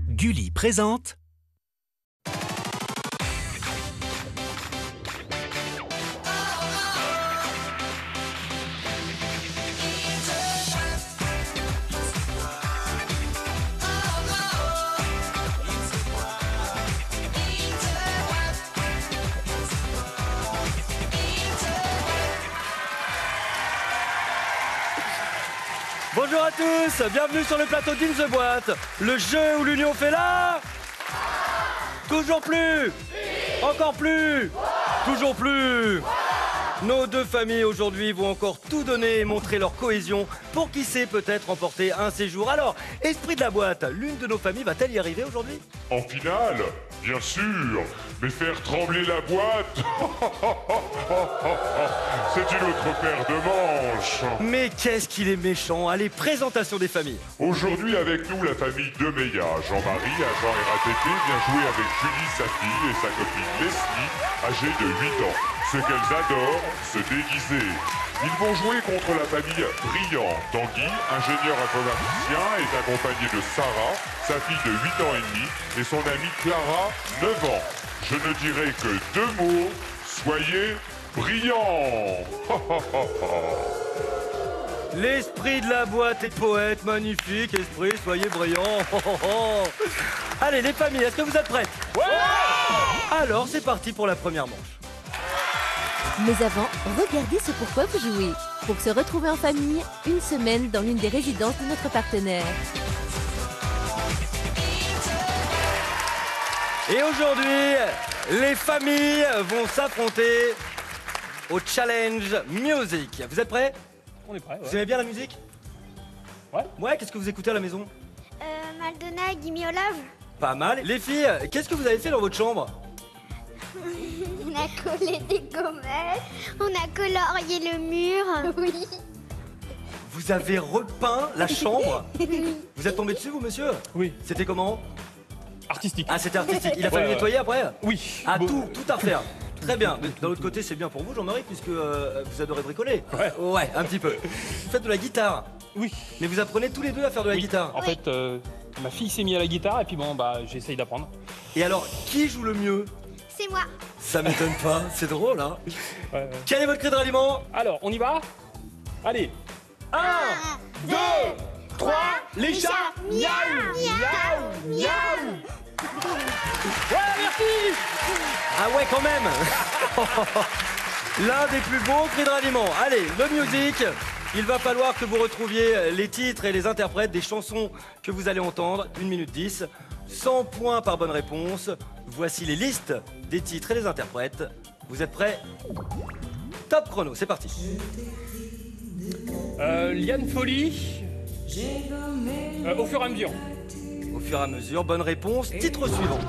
Gulli présente Bonjour à tous, bienvenue sur le plateau d'In the Boîte, le jeu où l'union fait la... Toujours plus. Encore plus. Toujours plus. Nos deux familles aujourd'hui vont encore tout donner et montrer leur cohésion pour qui sait peut-être remporter un séjour. Alors, esprit de la boîte, l'une de nos familles va-t-elle y arriver aujourd'hui? En finale, bien sûr, mais faire trembler la boîte, c'est une autre paire de manches. Mais qu'est-ce qu'il est méchant. Allez, présentation des familles. Aujourd'hui avec nous la famille Demeya, Jean-Marie, agent RATP, vient jouer avec Julie, sa fille, et sa copine Leslie, âgée de 8 ans. Ce qu'elles adorent, se déguiser. Ils vont jouer contre la famille Brillant. Tanguy, ingénieur informaticien, est accompagné de Sarah, sa fille de 8 ans et demi, et son amie Clara, 9 ans. Je ne dirai que deux mots, soyez brillants. L'esprit de la boîte est poète, magnifique, esprit, soyez brillants. Allez les familles, est-ce que vous êtes prêtes? Ouais. Alors c'est parti pour la première manche. Mais avant, regardez ce pourquoi vous jouez. Pour se retrouver en famille, une semaine dans l'une des résidences de notre partenaire. Et aujourd'hui, les familles vont s'affronter au challenge music. Vous êtes prêts? On est prêts, ouais. Vous aimez bien la musique? Ouais. Ouais, qu'est-ce que vous écoutez à la maison? Madonna, Gimme Your Love. Pas mal. Les filles, qu'est-ce que vous avez fait dans votre chambre? On a collé des gommettes, on a colorié le mur. Oui. Vous avez repeint la chambre? Vous êtes tombé dessus, vous, monsieur? Oui. C'était comment? Artistique. Ah, c'était artistique. Il a fallu Ouais, nettoyer après? Oui. Ah, Bon, tout à refaire. Très bien. Mais d'un autre côté, c'est bien pour vous, Jean-Marie, puisque vous adorez bricoler. Ouais. Ouais, un petit peu. Vous faites de la guitare. Oui. Mais vous apprenez tous les deux à faire de la Oui. guitare. En fait, ma fille s'est mise à la guitare et puis bon, bah, j'essaye d'apprendre. Et alors, qui joue le mieux? C'est moi. Ça m'étonne pas. C'est drôle, hein? Ouais. Quel est votre cri de ralliement? Alors, on y va? Allez. 1, 2, 3, les chats! Miaou, miaou, miaou. Ouais, merci. Ah ouais, quand même. L'un des plus beaux cris de ralliement. Allez, le music. Il va falloir que vous retrouviez les titres et les interprètes des chansons que vous allez entendre. 1 minute 10. 100 points par bonne réponse. Voici les listes des titres et des interprètes. Vous êtes prêts? Top chrono, c'est parti. Liane Folly. Au fur et à mesure. Au fur et à mesure, bonne réponse. Titre suivant.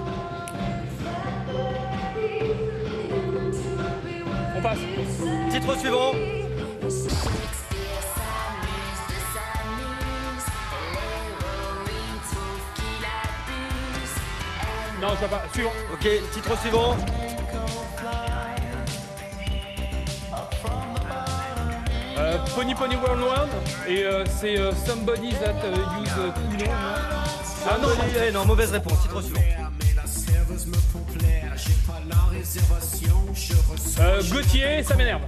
On passe. Titre suivant. Non, je vois pas. Suivant. Ok, titre suivant. Pony Pony World World. Et c'est Somebody That Use Too Long. Ah non, non, mauvaise réponse. Titre suivant. Gauthier, ça m'énerve.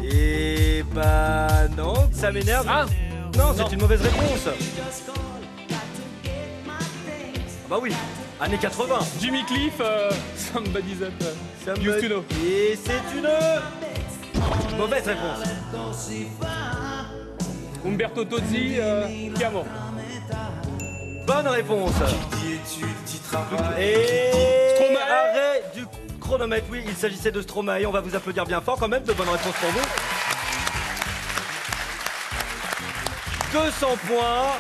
Et bah non, ça m'énerve. Ah non, c'est une mauvaise réponse. Bah oui, années 80. Jimmy Cliff, Somebody That Use To Know. Et c'est une mauvaise réponse. Umberto Tozzi, Chiamo. Bonne réponse. Et Stromae. arrêt du chronomètre. Oui, il s'agissait de Stromae. On va vous applaudir bien fort quand même. De bonnes réponses pour vous. 200 points.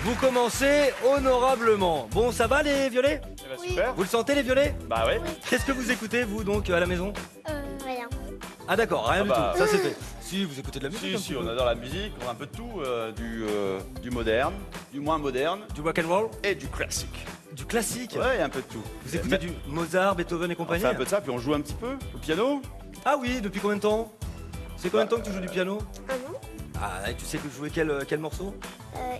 Vous commencez honorablement. Bon, ça va les violets? Oui. Super. Vous le sentez les violets? Bah ouais. Qu'est-ce que vous écoutez vous donc à la maison? Rien. Ah d'accord, rien Ah du bah. tout. Ça c'est fait. Si, vous écoutez de la musique? Si, un si, petit on peu. adore la musique, on a un peu de tout, du moderne, du moins moderne Du rock and roll? et du classique. Du classique? Ouais, il y a un peu de tout. Vous écoutez du Mozart, Beethoven et On compagnie? fait un peu de ça, puis on joue un petit peu au piano. Ah oui, depuis combien de temps? C'est combien de temps que tu joues du piano? Ah non. Ah, et tu sais que jouer quel morceau?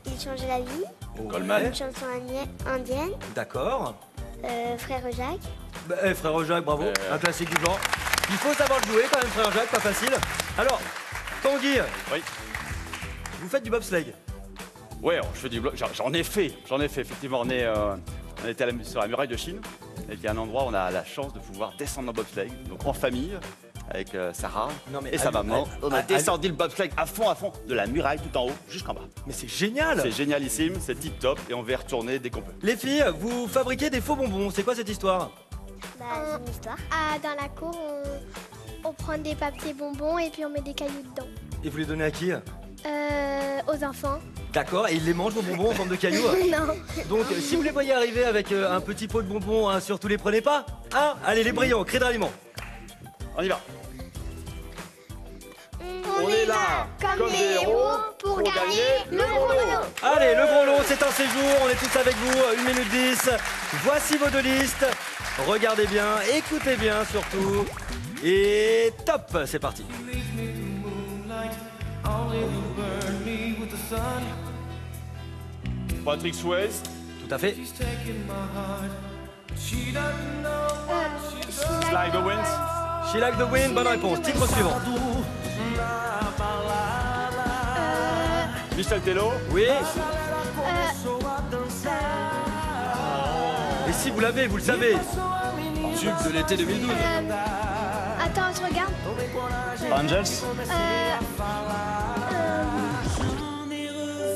Il change la vie. Coleman. Une chanson indienne. D'accord. Frère Jacques. Bah, frère Jacques, bravo, un classique du genre. Il faut savoir le jouer quand même, frère Jacques, pas facile. Alors, Tanguy, Oui. vous faites du bobsleigh? Ouais, je fais du bloc. J'en ai fait, effectivement. On était sur la muraille de Chine. Et puis, à un endroit, on a la chance de pouvoir descendre en bobsleigh. Donc, en famille, avec Sarah et sa maman. On a descendu le bobsleigh à fond, de la muraille tout en haut jusqu'en bas. Mais c'est génial! C'est génialissime, c'est tip top et on va y retourner dès qu'on peut. Les filles, vous fabriquez des faux bonbons, c'est quoi cette histoire? Bah, c'est une histoire. Dans la cour, on prend des papiers bonbons et puis on met des cailloux dedans. Et vous les donnez à qui? Aux enfants. D'accord, et ils les mangent vos bonbons en forme de cailloux? Non. Donc si vous les voyez arriver avec un petit pot de bonbons, hein, surtout les prenez pas. Hein? Allez, les brillants, cri de ralliement. On y va. On est là comme des héros pour gagner le gros lot. Allez, le gros lot, c'est un séjour, on est tous avec vous, 1 minute 10. Voici vos 2 listes. Regardez bien, écoutez bien surtout. Et top, c'est parti. Patrick Swayze. Tout à fait. Like the Winds. She Like the Wind, bonne réponse. Titre suivant. Michel Tello. Oui. Et si vous l'avez, vous le savez. Tube de l'été 2012. Attends, je regarde. Angels.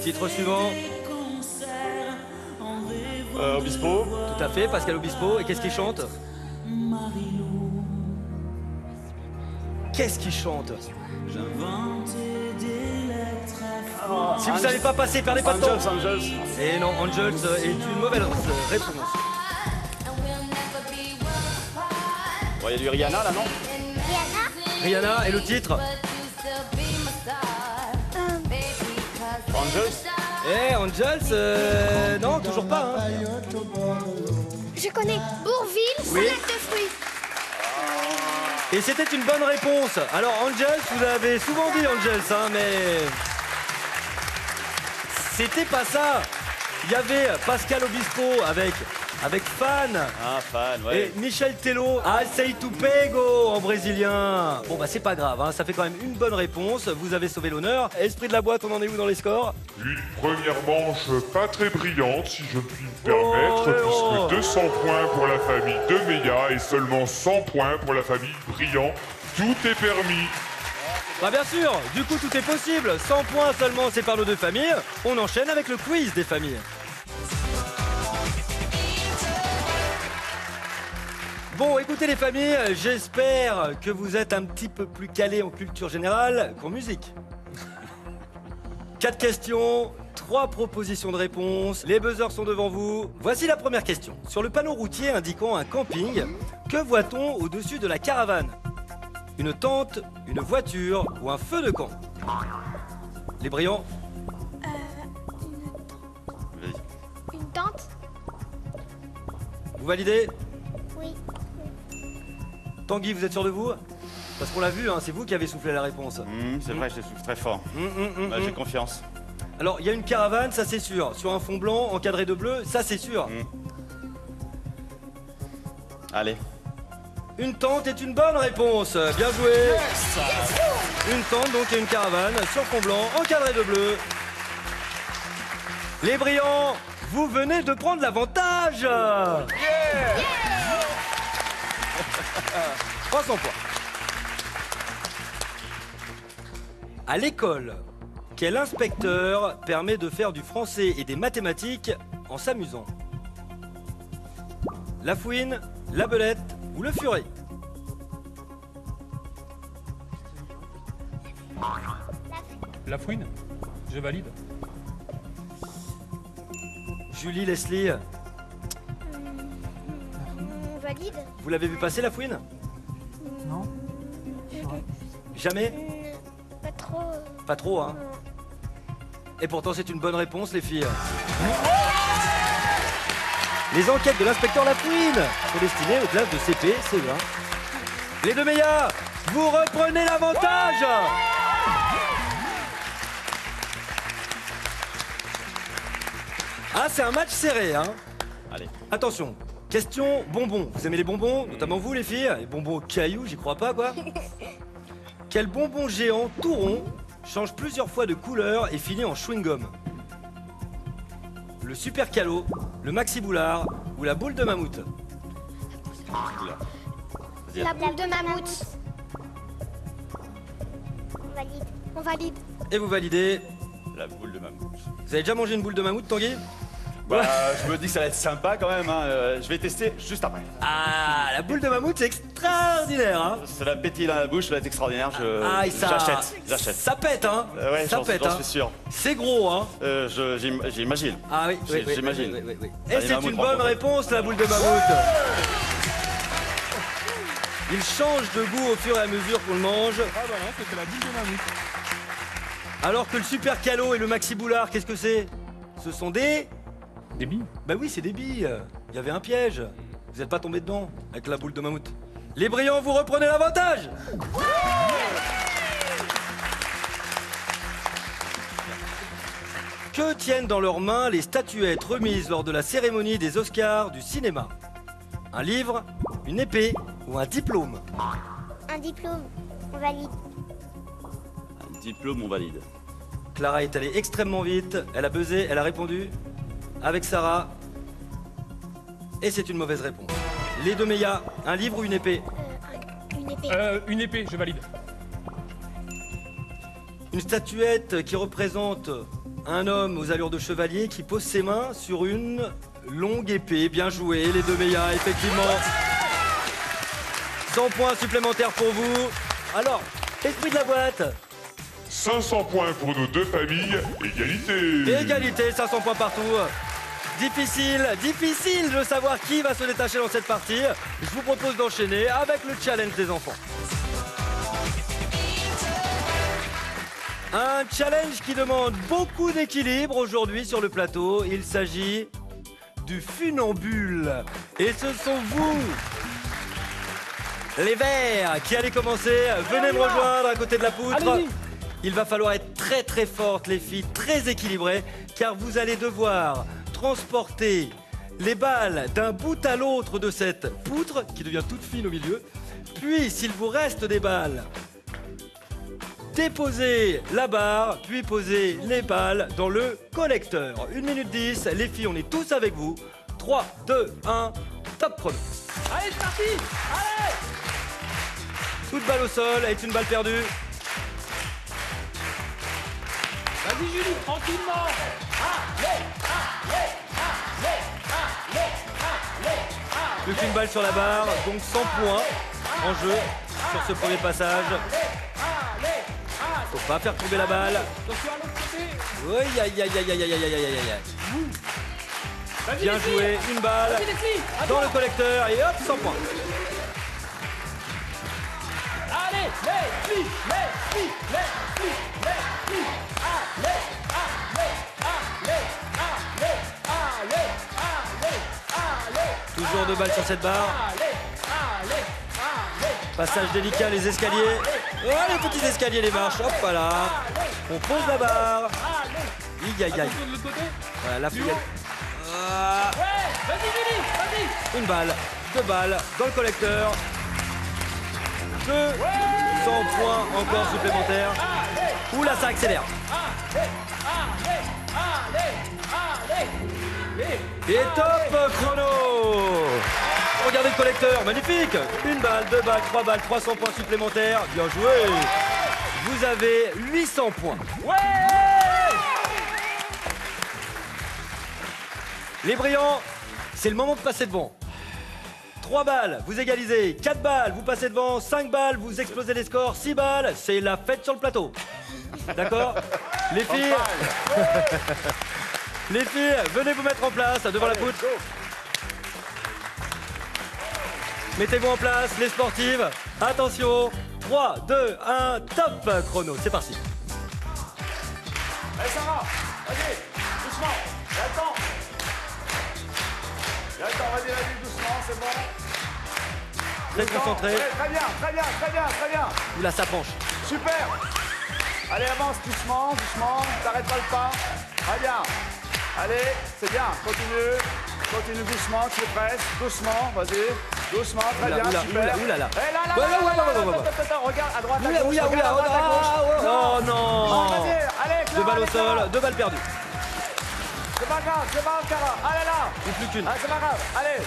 Titre suivant. Obispo. Tout à fait, Pascal Obispo. Et qu'est-ce qu'il chante? Qu'est-ce qu'il chante? Si vous savez pas passer, perdez pas de temps. Angels. Et non, Angels est une mauvaise réponse. Il y a du Rihanna là, non? Rihanna, et le titre? Angels. Eh, Angels, non, toujours pas. Hein. Je connais Bourville, Oui. salade de fruits. Et c'était une bonne réponse. Alors, Angels, vous avez souvent dit Angels, hein, mais... C'était pas ça. Il y avait Pascal Obispo avec Fan. Ah, Fan, ouais. Et Michel Tello, Aceito Pego en brésilien. Bon bah c'est pas grave, hein, ça fait quand même une bonne réponse, vous avez sauvé l'honneur. Esprit de la boîte, on en est où dans les scores? Une première manche pas très brillante, si je puis me permettre, puisque 200 points pour la famille de Meya et seulement 100 points pour la famille Brillant. Tout est permis. Bah bien sûr, du coup tout est possible. 100 points seulement, c'est par nos 2 familles. On enchaîne avec le quiz des familles. Bon, écoutez les familles, j'espère que vous êtes un petit peu plus calés en culture générale qu'en musique. 4 questions, 3 propositions de réponse, les buzzers sont devant vous. Voici la première question. Sur le panneau routier indiquant un camping, que voit-on au-dessus de la caravane? Une tente, une voiture ou un feu de camp? Les brillants? Une tente. Vous validez? Oui. Tanguy, vous êtes sûr de vous? Parce qu'on l'a vu, hein, c'est vous qui avez soufflé la réponse. C'est vrai, je souffle très fort. J'ai confiance. Alors, il y a une caravane, ça c'est sûr. Sur un fond blanc, encadré de bleu, ça c'est sûr. Allez. Une tente est une bonne réponse. Bien joué. Yes. Une tente, donc, et une caravane sur fond blanc, encadré de bleu. Les brillants, vous venez de prendre l'avantage. 300 points. À l'école, quel inspecteur permet de faire du français et des mathématiques en s'amusant? La fouine, la belette ou le furet? La fouine. Je valide. Julie, Leslie, On valide. vous l'avez vu passer la fouine? Non. Jamais? Pas trop. Pas trop, hein? Et pourtant, c'est une bonne réponse, les filles. Les enquêtes de l'inspecteur Lafouine sont destinées aux classes de CP, CE1. Les 2 meilleurs, vous reprenez l'avantage. Ah, c'est un match serré, hein. Allez. Attention, question bonbons. Vous aimez les bonbons, notamment vous les filles? Les bonbons cailloux, j'y crois pas quoi. Quel bonbon géant tout rond change plusieurs fois de couleur et finit en chewing-gum? Le super calo, le maxi boulard ou la boule de mammouth? La boule de mammouth. On valide. On valide. Et vous validez. La boule de mammouth. Vous avez déjà mangé une boule de mammouth, Tanguy? Bah, je me dis que ça va être sympa quand même. Hein. Je vais tester juste après. Ah, la boule de mammouth, c'est extraordinaire, hein. Ça va pétiller dans la bouche, ça va être extraordinaire. Ah, et ça... J'achète. Ça pète, hein. Ouais, ça pète, j'en hein. suis sûr. C'est gros, hein. J'imagine. Ah oui, j'imagine. oui. Et Allez, c'est mammouth, une bonne bravo. réponse, la boule de mammouth. Il change de goût au fur et à mesure qu'on le mange. Ah bah non, c'était la boule de mammouth. Alors que le super calo et le maxi boulard, qu'est-ce que c'est? Ce sont des... Des billes. Bah oui, c'est des billes. Il y avait un piège. Vous n'êtes pas tombé dedans avec la boule de mammouth. Les brillants, vous reprenez l'avantage. Que tiennent dans leurs mains les statuettes remises lors de la cérémonie des Oscars du cinéma? Un livre, une épée ou un diplôme? Un diplôme. On valide. Un diplôme, on valide. Clara est allée extrêmement vite. Elle a buzzé, elle a répondu. Avec Sarah. Et c'est une mauvaise réponse. Les deux méas, un livre ou une épée? Une épée. Une épée, je valide. Une statuette qui représente un homme aux allures de chevalier qui pose ses mains sur une longue épée. Bien joué, les deux méas, effectivement. 100 points supplémentaires pour vous. Alors, esprit de la boîte. 500 points pour nos deux familles, égalité. Égalité, 500 points partout. Difficile de savoir qui va se détacher dans cette partie. Je vous propose d'enchaîner avec le challenge des enfants. Un challenge qui demande beaucoup d'équilibre aujourd'hui sur le plateau. Il s'agit du funambule. Et ce sont vous, les verts, qui allez commencer. Venez me rejoindre à côté de la poutre. Allez-y. Il va falloir être très très fortes les filles, très équilibrées, car vous allez devoir transporter les balles d'un bout à l'autre de cette poutre, qui devient toute fine au milieu. Puis, s'il vous reste des balles, déposez la barre, puis posez les balles dans le collecteur. 1 minute 10, les filles, on est tous avec vous. 3, 2, 1, top chrono. Allez, c'est parti. Allez. Toute balle au sol est une balle perdue. Vas-y, Julie, tranquillement. Plus qu'une balle sur la barre, donc 100 points en jeu sur ce premier passage. Faut pas faire tomber la balle. Attention à l'autre côté. Oui, aïe, aïe, aïe, aïe, aïe, aïe, aïe, aïe. Vas-y, Bien les filles. joué, une balle Vas-y, les filles. À dans toi. le collecteur et hop, 100 points. Allez, les filles, les filles, les filles, les filles. Allez, allez, allez, allez, allez, allez, allez. Toujours 2 balles sur cette barre. Allez, allez, allez. Passage délicat, les escaliers. Oh, les petits escaliers, les marches. Hop, voilà. On pose la barre. Aïe, aïe, aïe. Attention de l'autre côté. Voilà, la Plus fouille. haut. Ah, Ouais, vas-y, Julie, vas-y. une balle, 2 balles dans le collecteur. 200 points encore supplémentaires. Oula, ça accélère. Et top chrono. Regardez le collecteur, magnifique. 1 balle, 2 balles, 3 balles, 300 points supplémentaires. Bien joué. Vous avez 800 points. Les brillants, c'est le moment de passer devant. 3 balles, vous égalisez. 4 balles, vous passez devant. 5 balles, vous explosez les scores. 6 balles, c'est la fête sur le plateau. D'accord? Les filles, les filles, venez vous mettre en place devant la poutre. Mettez-vous en place, les sportives. Attention, 3, 2, 1, top chrono. C'est parti. Allez, Sarah, vas-y, doucement, il y a le temps. Il y a le temps, vas-y, doucement, c'est bon. Très concentré. Ouais, très bien, très bien, très bien, très bien. Oula, ça penche. Super. Allez, avance doucement, doucement, t'arrêtes pas le pas. Très bien. Allez, c'est bien, continue. Continue doucement, tu es prête. Doucement, vas-y. Doucement, très bien, super. Oulala. Et là, regarde à droite, à gauche. Oula, regarde à droite, à gauche. oh non. Vas-y, allez, Clara, 2 balles au allez, Clara. sol, 2 balles perdues. C'est pas grave, Clara. Allez là. Ou plus qu'une. Ah, c'est pas grave, allez.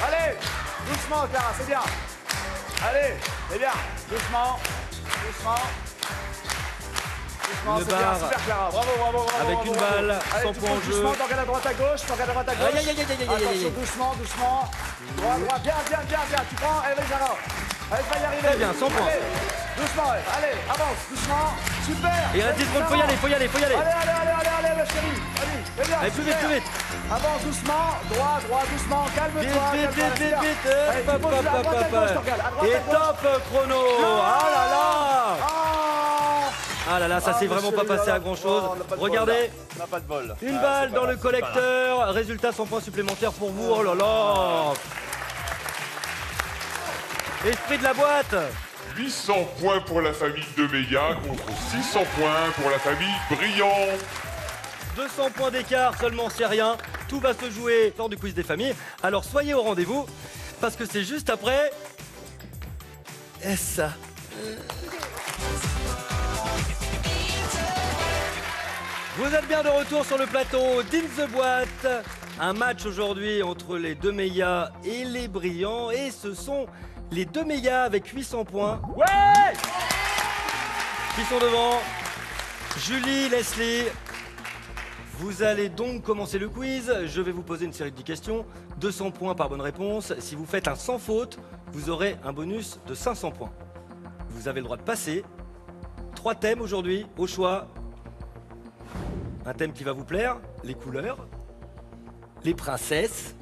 Allez, doucement, Clara, c'est bien. Allez, c'est bien. Doucement, doucement. Doucement, Une c'est bien, barre. super Clara. Bravo. Avec bravo, une bravo. balle, Allez, 100 tu points en fonces jeu. doucement, tu regardes à droite, à gauche, tu regardes à droite, à gauche. Aïe. Attention, doucement. Droit, bien. Tu prends, allez, Clara. Allez, tu vas y arriver. Très bien, 100 points. Allez, doucement, allez, avance, doucement. Super. Il reste 10 secondes, faut y aller. Allez, ma chérie. Allez, bien. Allez, plus super. vite. Avance doucement, droit, doucement, calme-toi. Vite. Allez, tu bouges à droite, à gauche, tu regardes. À droite, Et à gauche. top chrono. Ah là là, ça s'est vraiment pas passé à grand chose. Regardez, On n'a pas de bol. une balle dans le collecteur. Résultat, 100 points supplémentaires pour vous. Oh là là. Esprit de la boîte. 800 points pour la famille de Meya contre 600 points pour la famille Brillant. 200 points d'écart seulement, c'est rien. Tout va se jouer lors du quiz des familles. Alors soyez au rendez-vous, parce que c'est juste après... Et ça. Vous êtes bien de retour sur le plateau d'In the Boîte. Un match aujourd'hui entre les 2 Meya et les Brillants. Et ce sont les 2 Meya avec 800 points. Ouais! Qui sont devant. Julie, Leslie. Vous allez donc commencer le quiz. Je vais vous poser une série de 10 questions. 200 points par bonne réponse. Si vous faites un sans faute, vous aurez un bonus de 500 points. Vous avez le droit de passer. 3 thèmes aujourd'hui, au choix. Un thème qui va vous plaire, les couleurs, les princesses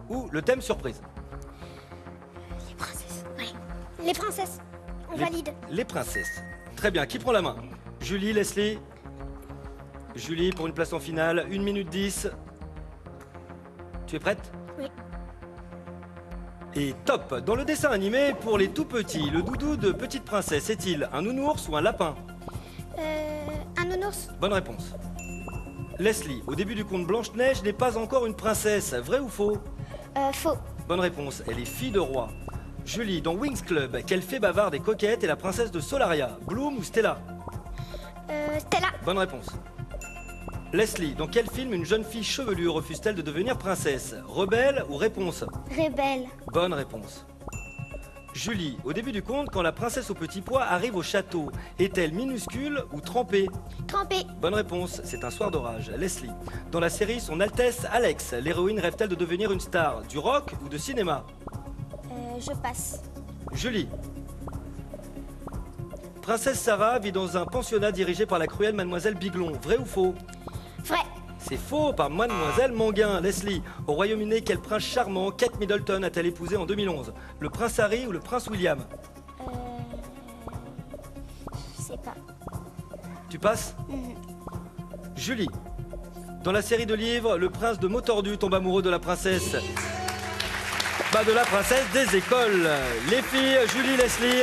ou le thème surprise. Les princesses, ouais. Les princesses, on valide. Les princesses. Très bien, qui prend la main? Julie, Leslie? Julie pour une place en finale, 1 minute 10. Tu es prête? Oui. Et top! Dans le dessin animé, pour les tout petits, le doudou de Petite Princesse est-il un nounours ou un lapin? Un nounours. Bonne réponse. Leslie, au début du conte Blanche-Neige n'est pas encore une princesse, vrai ou faux? Faux. Bonne réponse, elle est fille de roi. Julie, dans Wings Club, quelle fée bavarde et coquette est la princesse de Solaria? Bloom ou Stella? Stella. Bonne réponse. Leslie, dans quel film une jeune fille chevelue refuse-t-elle de devenir princesse? Rebelle ou réponse? Rebelle. Bonne réponse. Julie, au début du conte, quand la princesse au petit pois arrive au château, est-elle minuscule ou trempée? Trempée. Bonne réponse, c'est un soir d'orage. Leslie, dans la série Son Altesse Alex, l'héroïne rêve-t-elle de devenir une star? Du rock ou de cinéma? Je passe. Julie. Princesse Sarah vit dans un pensionnat dirigé par la cruelle mademoiselle Biglon, vrai ou faux? Vrai. C'est faux par mademoiselle Manguin. Leslie, au Royaume-Uni, quel prince charmant Kate Middleton a-t-elle épousé en 2011? Le prince Harry ou le prince William? Je sais pas. Tu passes? Julie, dans la série de livres, le prince de Motordu tombe amoureux de la princesse. De la princesse des écoles. Les filles, Julie, Leslie.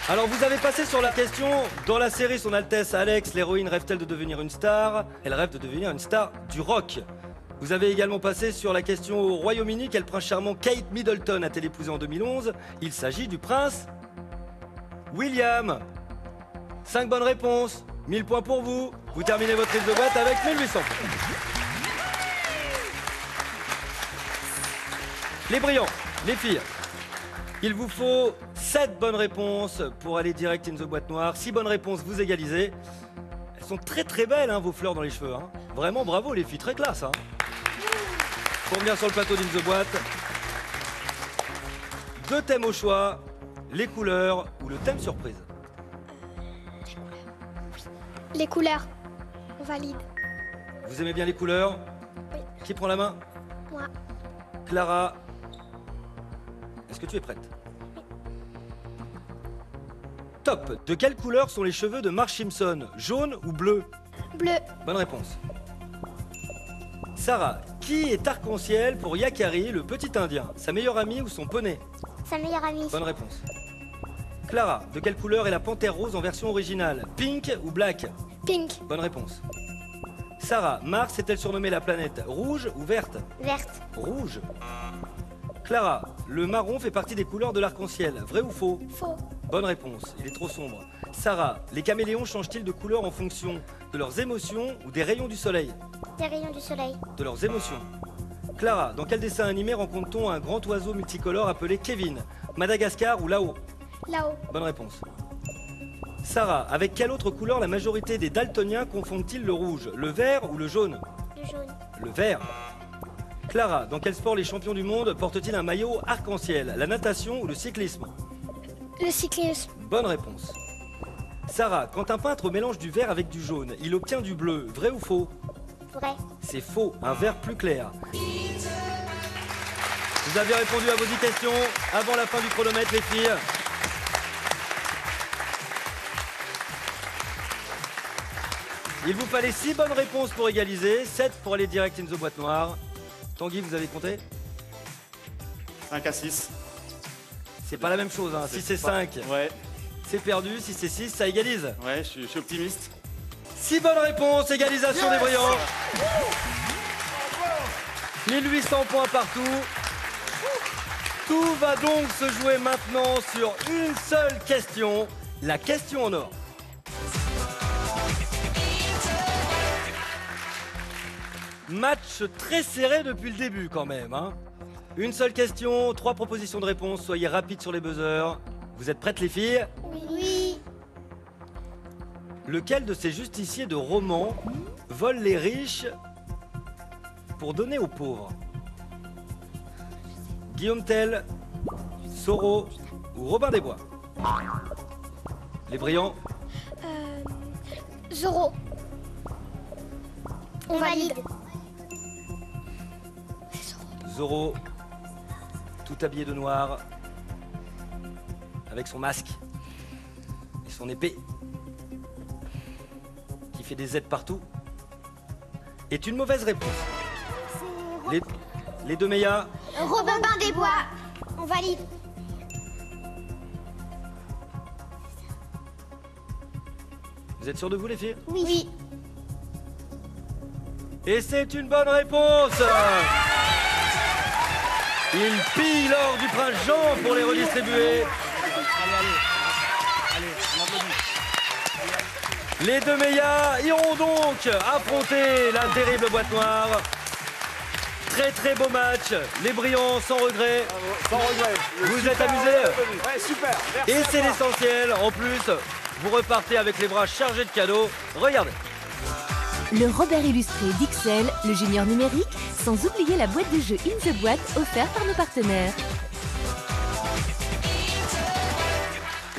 Alors vous avez passé sur la question, dans la série Son Altesse Alex, l'héroïne rêve-t-elle de devenir une star? Elle rêve de devenir une star du rock. Vous avez également passé sur la question au Royaume-Uni, quel prince charmant Kate Middleton a-t-elle épousé en 2011? Il s'agit du prince William. 5 bonnes réponses, 1000 points pour vous. Vous terminez votre liste de boîte avec 1800 points. Les brillants, les filles. Il vous faut 7 bonnes réponses pour aller direct in the boîte noire. 6 bonnes réponses, vous égalisez. Elles sont très très belles, hein, vos fleurs dans les cheveux. Hein. Vraiment bravo les filles, très classe. Hein. Pour venir sur le plateau d'in the boîte. 2 thèmes au choix, les couleurs ou le thème surprise. Les couleurs. On valide. Vous aimez bien les couleurs? Oui. Qui prend la main? Moi. Clara. Est-ce que tu es prête? Top. De quelle couleur sont les cheveux de Marge Simpson? Jaune ou bleu? Bleu. Bonne réponse. Sarah, qui est arc-en-ciel pour Yakari, le petit indien? Sa meilleure amie ou son poney? Sa meilleure amie. Bonne réponse. Clara, de quelle couleur est la panthère rose en version originale? Pink ou black? Pink. Bonne réponse. Sarah, Mars est-elle surnommée la planète rouge ou verte? Verte. Rouge. Clara, le marron fait partie des couleurs de l'arc-en-ciel. Vrai ou faux? Faux. Bonne réponse, il est trop sombre. Sarah, les caméléons changent-ils de couleur en fonction de leurs émotions ou des rayons du soleil? Des rayons du soleil. De leurs émotions. Clara, dans quel dessin animé rencontre-t-on un grand oiseau multicolore appelé Kevin? Madagascar ou Là-haut? Là-haut. Bonne réponse. Sarah, avec quelle autre couleur la majorité des daltoniens confondent-ils le rouge? Le vert ou le jaune? Le jaune. Le vert. Clara, dans quel sport les champions du monde portent-ils un maillot arc-en-ciel? La natation ou le cyclisme? Le cyclisme. Bonne réponse. Sarah, quand un peintre mélange du vert avec du jaune, il obtient du bleu. Vrai ou faux? Vrai. C'est faux, un vert plus clair. Vous avez répondu à vos 10 questions avant la fin du chronomètre, les filles. Il vous fallait 6 bonnes réponses pour égaliser, 7 pour aller direct in the boîte noire. Tanguy, vous avez compté? 5 à 6. C'est pas la même chose, hein. Si c'est 5, Ouais, c'est perdu. Si c'est 6, ça égalise. ouais, je suis optimiste. 6 bonnes réponses, égalisation des brillants. 1800 points partout. Tout va donc se jouer maintenant sur une seule question, la question en or. Match très serré depuis le début quand même, hein. Une seule question, 3 propositions de réponse, soyez rapides sur les buzzers. Vous êtes prêtes les filles? Oui. Lequel de ces justiciers de roman vole les riches pour donner aux pauvres? Guillaume Tell, Soro ou Robin des Bois? Les brillants? Zorro. On valide. Zorro, tout habillé de noir, avec son masque et son épée, qui fait des Z partout, est une mauvaise réponse. Les deux meilleurs. Robin des Bois. On valide. Vous êtes sûrs de vous les filles? Oui. Et c'est une bonne réponse. Ils pillent l'or du prince Jean pour les redistribuer. Les deux meilleurs iront donc affronter la terrible boîte noire. Très très beau match, les brillants sans regret. Sans regret. Vous êtes amusés? Ouais, super. Merci Et à c'est toi. l'essentiel, en plus, vous repartez avec les bras chargés de cadeaux. Regardez. Le Robert illustré d'XL, le junior numérique, sans oublier la boîte de jeux In The Boîte offerte par nos partenaires.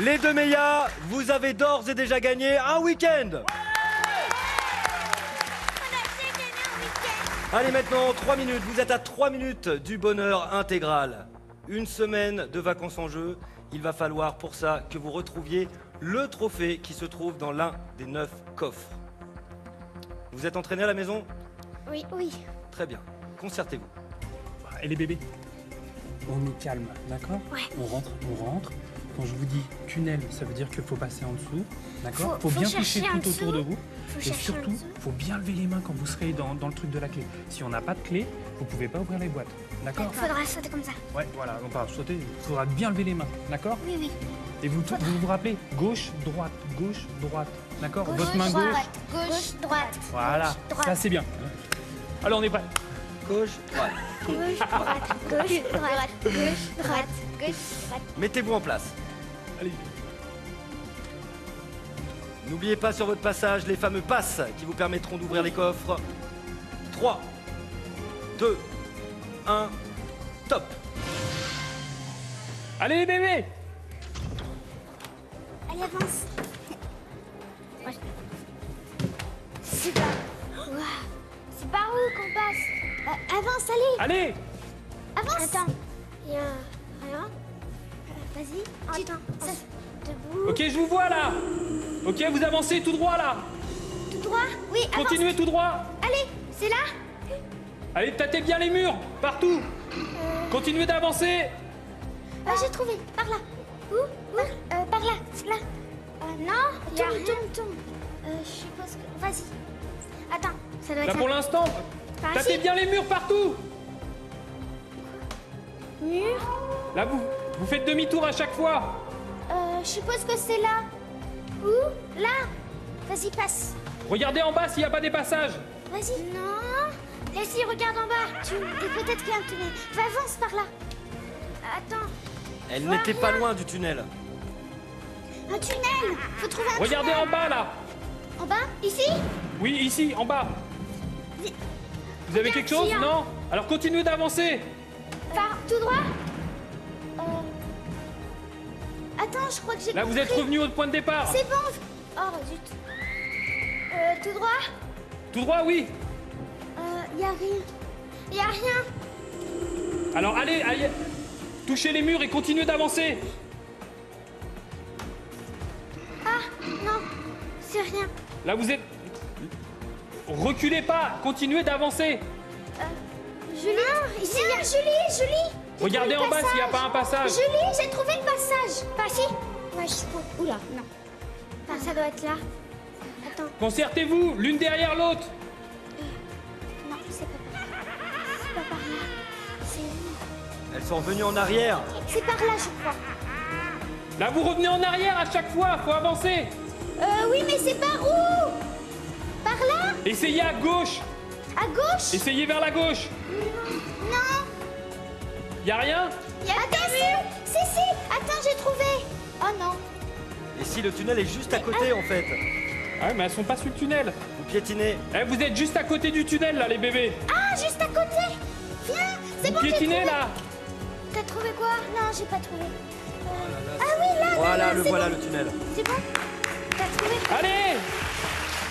Les deux meilleurs, vous avez d'ores et déjà gagné un week-end. Allez maintenant, 3 minutes, vous êtes à 3 minutes du bonheur intégral. Une semaine de vacances en jeu, il va falloir pour ça que vous retrouviez le trophée qui se trouve dans l'un des 9 coffres. Vous êtes entraînés à la maison? Oui. Très bien, concertez-vous. Et les bébés, on est calme, d'accord? Ouais. On rentre. Quand je vous dis tunnel, ça veut dire qu'il faut passer en dessous, d'accord? Faut bien chercher toucher en tout autour de dessous. vous. Faut Et chercher en surtout, dessous. faut bien lever les mains quand vous serez dans le truc de la clé. Si on n'a pas de clé, vous pouvez pas ouvrir les boîtes, d'accord? Faudra sauter comme ça. Ouais, voilà, on va sauter, il faudra bien lever les mains, d'accord? Oui. Et vous vous rappelez, gauche, droite, d'accord? Votre main droite. gauche, Gauche, droite. voilà, Gauche, droite. ça c'est bien. Alors on est prêt. Gauche, droite. Gauche, droite. Gauche, droite. Gauche, droite. Gauche, droite. Mettez-vous en place. Allez. N'oubliez pas sur votre passage les fameux passes qui vous permettront d'ouvrir les coffres. 3, 2, 1, top. Allez les bébés! Allez, avance. Ouais. C'est par... Ouah. C'est par où qu'on passe? Avance, allez. Allez! Avance. Attends. Il y a rien. Vas-y. Attends. Debout. Ok, je vous vois là! Ok, vous avancez tout droit là! Tout droit. Oui, avance. Continuez tout droit! Allez, c'est là. Allez, tâtez bien les murs, partout! Continuez d'avancer! Ah, j'ai trouvé. Par là. Où? Par là. Là. Non. Y a Tourne. Je suppose que... Vas-y. Attends. Ça doit être Là pour l'instant, Par tapez ici. bien les murs partout. Mur. Là vous faites demi-tour à chaque fois. Je suppose que c'est là. Où? Là. Vas-y, passe. Regardez en bas s'il n'y a pas des passages. Vas-y. Non. Vas-y, regarde en bas. Peut-être qu'il y a un tunnel. Va, avance par là. Attends. Elle n'était pas loin du tunnel. Un tunnel. Faut trouver un Regardez tunnel. en bas là. En bas? Ici? Oui, ici, en bas. Vous avez quelque chose? s'il y a- Non? Alors continuez d'avancer. Par tout droit? Attends, je crois que j'ai Là vous êtes compris. revenu au point de départ. C'est bon. Oh, zut. Tout droit? Tout droit, oui. Y a rien. Y a rien. Alors allez, touchez les murs et continuez d'avancer. Ah, non. C'est rien. Là vous êtes... Reculez pas, continuez d'avancer. Julie? Ici, il y a Julie. J'ai Regardez trouvé en le bas s'il n'y a passage. pas un passage. Julie, j'ai trouvé le passage. Par ici? Ouais, je suppose. Oula, non. Ah, ça doit être là. Attends. Concertez-vous, l'une derrière l'autre. Non, c'est pas par là. C'est pas par là. C'est où? Elles sont revenues en arrière. C'est par là, je crois. Là vous revenez en arrière à chaque fois, faut avancer. Oui, mais c'est par où? Par là? Essayez à gauche. À gauche? Essayez vers la gauche. Non. Y a rien? Il y a des murs. Si. Attends, j'ai trouvé. Oh non. Et si le tunnel est juste à côté en fait? Ah ouais, mais elles sont pas sur le tunnel. Vous piétinez. Eh, vous êtes juste à côté du tunnel là, les bébés. Ah, juste à côté. Viens. C'est Vous bon, j'ai piétinez trouvé. là. T'as trouvé quoi? Non, j'ai pas trouvé. Ah oui, là. Voilà, là, le c'est voilà bon. le tunnel. C'est bon? T'as trouvé? Allez.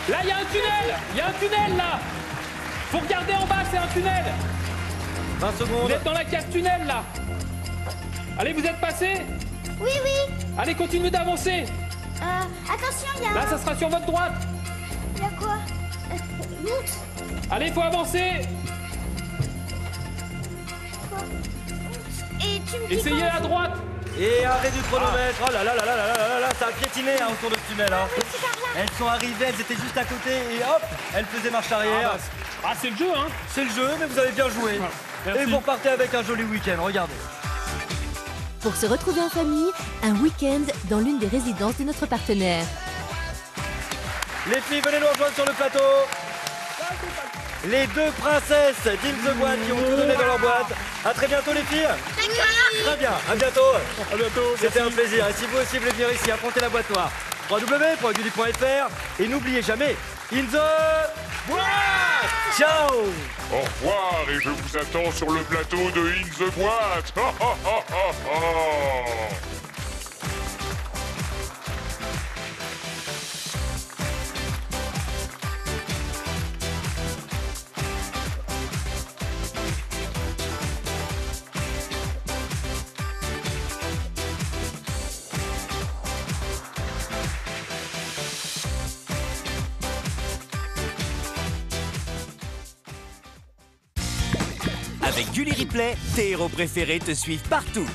Là, il y a un tunnel. Il y a un tunnel là. Faut regarder en bas, c'est un tunnel. 20 Vous secondes. êtes dans la case tunnel là. Allez, vous êtes passé. Oui. Allez, continuez d'avancer. Attention, il y a Là, ça sera sur votre droite. Il y a quoi? Monte. Allez, faut avancer. Quoi? Et tu me dis Essayez quoi? à droite. Et arrêt du chronomètre. Oh là là là là là là là là, ça a piétiné hein, autour de ce tunnel. Hein. C'est par là. Elles sont arrivées, elles étaient juste à côté et hop, elles faisaient marche arrière. C'est le jeu, hein. C'est le jeu, mais vous avez bien joué. Merci. Et vous repartez avec un joli week-end, regardez. Pour se retrouver en famille, un week-end dans l'une des résidences de notre partenaire. Les filles, venez nous rejoindre sur le plateau. Les deux princesses d'In the Boîte qui ont tout donné dans leur boîte. À très bientôt les filles. Très bien, à bientôt. À bientôt. C'était un plaisir. Et si vous aussi voulez venir ici affronter la boîte noire, www.gulli.fr et n'oubliez jamais, In the Boîte. Ciao. Au revoir et je vous attends sur le plateau de In the Boîte. Avec Gulli Replay, tes héros préférés te suivent partout.